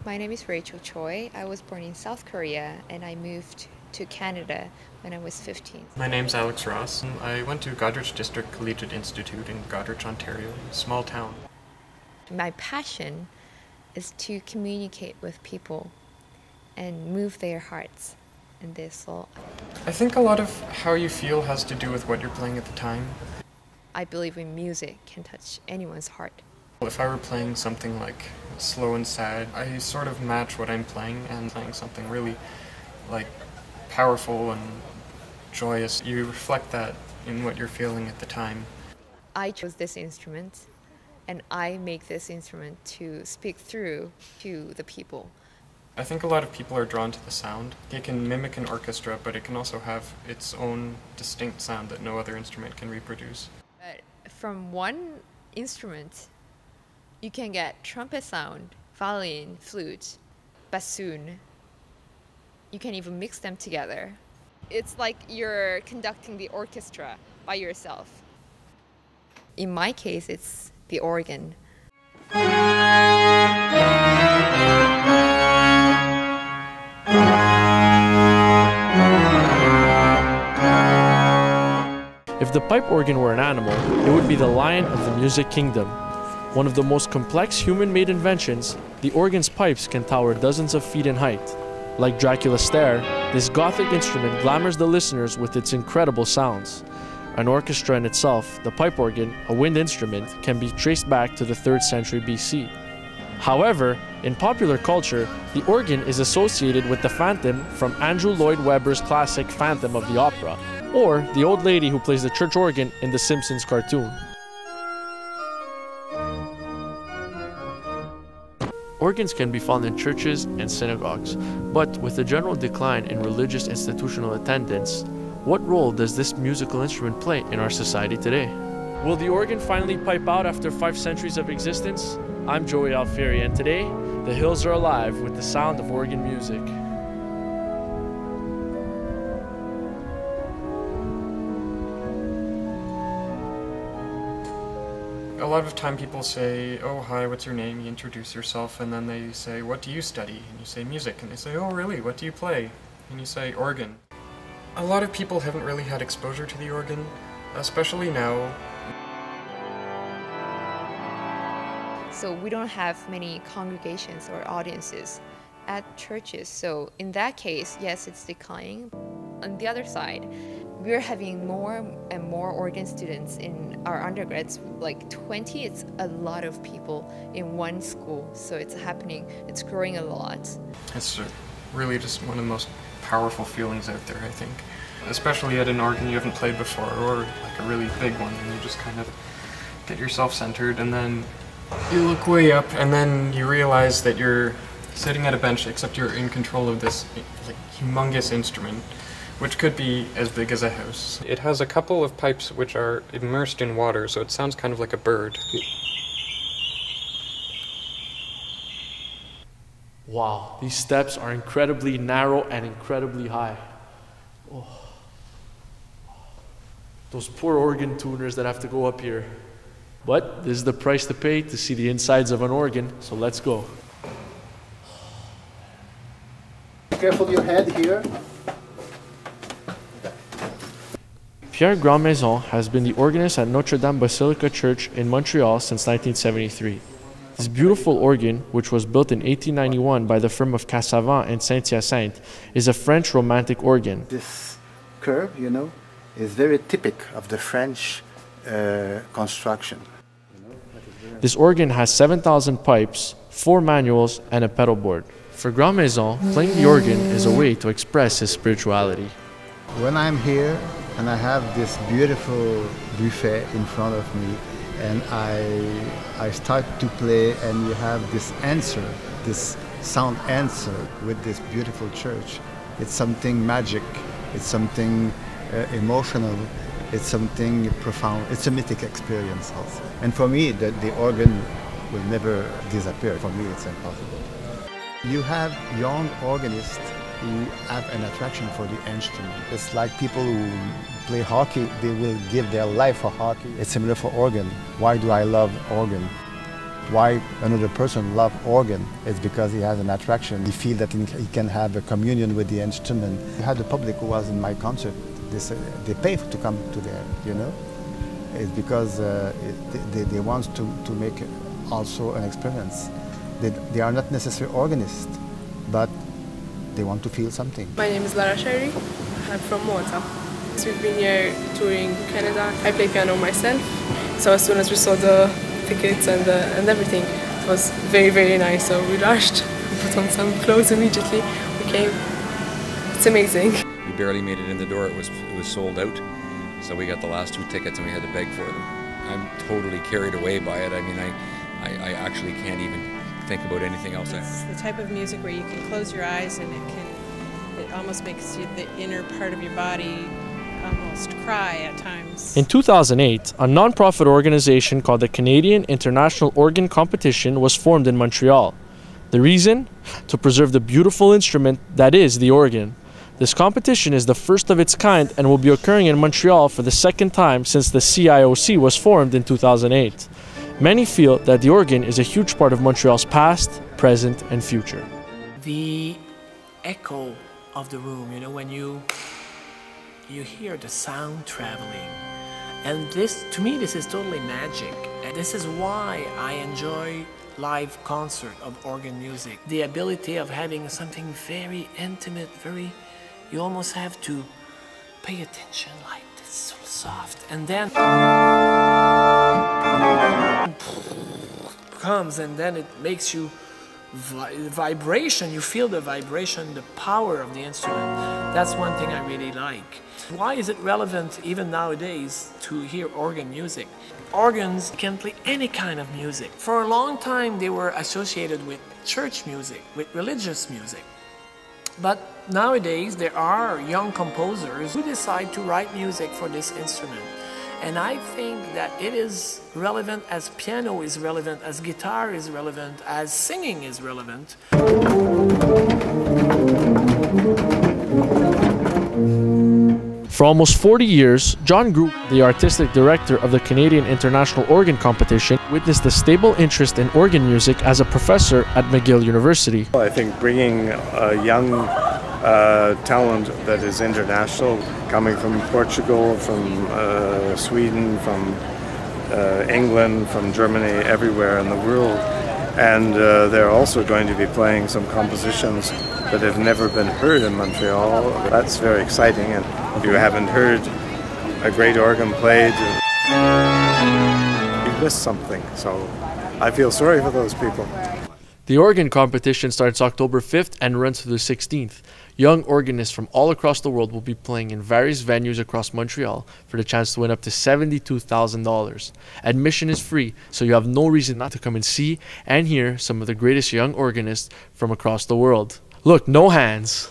My name is Rachel Choi. I was born in South Korea and I moved to Canada when I was 15. My name's Alex Ross. I went to Goderich District Collegiate Institute in Goderich, Ontario, a small town. My passion is to communicate with people and move their hearts and their soul. I think a lot of how you feel has to do with what you're playing at the time. I believe in music can touch anyone's heart. If I were playing something like slow and sad, I sort of match what I'm playing, and playing something really like powerful and joyous, you reflect that in what you're feeling at the time. I chose this instrument and I make this instrument to speak through to the people. I think a lot of people are drawn to the sound. It can mimic an orchestra, but it can also have its own distinct sound that no other instrument can reproduce. From one instrument, you can get trumpet sound, violin, flute, bassoon. You can even mix them together. It's like you're conducting the orchestra by yourself. In my case, it's the organ. If the pipe organ were an animal, it would be the lion of the music kingdom. One of the most complex human-made inventions, the organ's pipes can tower dozens of feet in height. Like Dracula's stare, this Gothic instrument glamours the listeners with its incredible sounds. An orchestra in itself, the pipe organ, a wind instrument, can be traced back to the 3rd century BC. However, in popular culture, the organ is associated with the phantom from Andrew Lloyd Webber's classic Phantom of the Opera, or the old lady who plays the church organ in the Simpsons cartoon. Organs can be found in churches and synagogues, but with the general decline in religious institutional attendance, what role does this musical instrument play in our society today? Will the organ finally pipe out after 5 centuries of existence? I'm Joey Alfieri, and today, the hills are alive with the sound of organ music. A lot of time people say, "Oh, hi, what's your name?" You introduce yourself, and then they say, "What do you study?" And you say, "Music." And they say, "Oh, really? What do you play?" And you say, "Organ." A lot of people haven't really had exposure to the organ, especially now. So we don't have many congregations or audiences at churches. So in that case, yes, it's declining. On the other side, we're having more and more organ students in our undergrads, like 20. It's a lot of people in one school, so it's happening. It's growing a lot. It's really just one of the most powerful feelings out there, I think. Especially at an organ you haven't played before, or like a really big one, and you just kind of get yourself centered, and then you look way up, and then you realize that you're sitting at a bench, except you're in control of this like humongous instrument, which could be as big as a house. It has a couple of pipes which are immersed in water, so it sounds kind of like a bird. Wow, these steps are incredibly narrow and incredibly high. Oh. Those poor organ tuners that have to go up here. But this is the price to pay to see the insides of an organ, so let's go. Be careful your head here. Pierre Grandmaison has been the organist at Notre Dame Basilica Church in Montreal since 1973. This beautiful organ, which was built in 1891 by the firm of Cassavant and Saint-Hyacinthe, is a French romantic organ. This curve, is very typical of the French construction. This organ has 7,000 pipes, 4 manuals, and a pedal board. For Grandmaison, playing the organ is a way to express his spirituality. When I'm here and I have this beautiful buffet in front of me, and I start to play, and you have this answer, this sound answer with this beautiful church. It's something magic, it's something emotional, it's something profound, it's a mythic experience also. And for me, the organ will never disappear. For me, it's impossible. You have young organists who have an attraction for the instrument. It's like people who play hockey, they will give their life for hockey. It's similar for organ. Why do I love organ? Why another person loves organ is because he has an attraction. He feels that he can have a communion with the instrument. I had the public who was in my concert. They pay to come to there, you know. It's because they want to make also an experience. They are not necessarily organists, but they want to feel something. My name is Alfieri. I'm from Montreal. So we've been here touring Canada. I play piano myself. So as soon as we saw the tickets and everything, it was very, very nice. So we rushed, put on some clothes immediately. We came. It's amazing. We barely made it in the door. It was sold out. So we got the last 2 tickets and we had to beg for them. I'm totally carried away by it. I mean, I actually can't even think about anything else. It's the type of music where you can close your eyes and it almost makes you, the inner part of your body almost cry at times. In 2008, a non-profit organization called the Canadian International Organ Competition was formed in Montreal. The reason? To preserve the beautiful instrument that is the organ. This competition is the first of its kind and will be occurring in Montreal for the second time since the CIOC was formed in 2008. Many feel that the organ is a huge part of Montreal's past, present, and future. The echo of the room, you know, when you hear the sound traveling. And this, to me, this is totally magic. And this is why I enjoy live concert of organ music. The ability of having something very intimate, you almost have to pay attention, like it's so soft. And then comes and then it makes you vibration. You feel the vibration, the power of the instrument. That's one thing I really like. Why is it relevant even nowadays to hear organ music? Organs can play any kind of music. For a long time they were associated with church music, with religious music. But nowadays there are young composers who decide to write music for this instrument. And I think that it is relevant as piano is relevant, as guitar is relevant, as singing is relevant. For almost 40 years, John Group, the artistic director of the Canadian International Organ Competition, witnessed a stable interest in organ music as a professor at McGill University. I think bringing a young talent that is international, coming from Portugal, from Sweden, from England, from Germany, everywhere in the world, and they're also going to be playing some compositions that have never been heard in Montreal. That's very exciting, and if you haven't heard a great organ played, you've missed something, so I feel sorry for those people. The organ competition starts October 5th and runs through the 16th. Young organists from all across the world will be playing in various venues across Montreal for the chance to win up to $72,000. Admission is free, so you have no reason not to come and see and hear some of the greatest young organists from across the world. Look, no hands.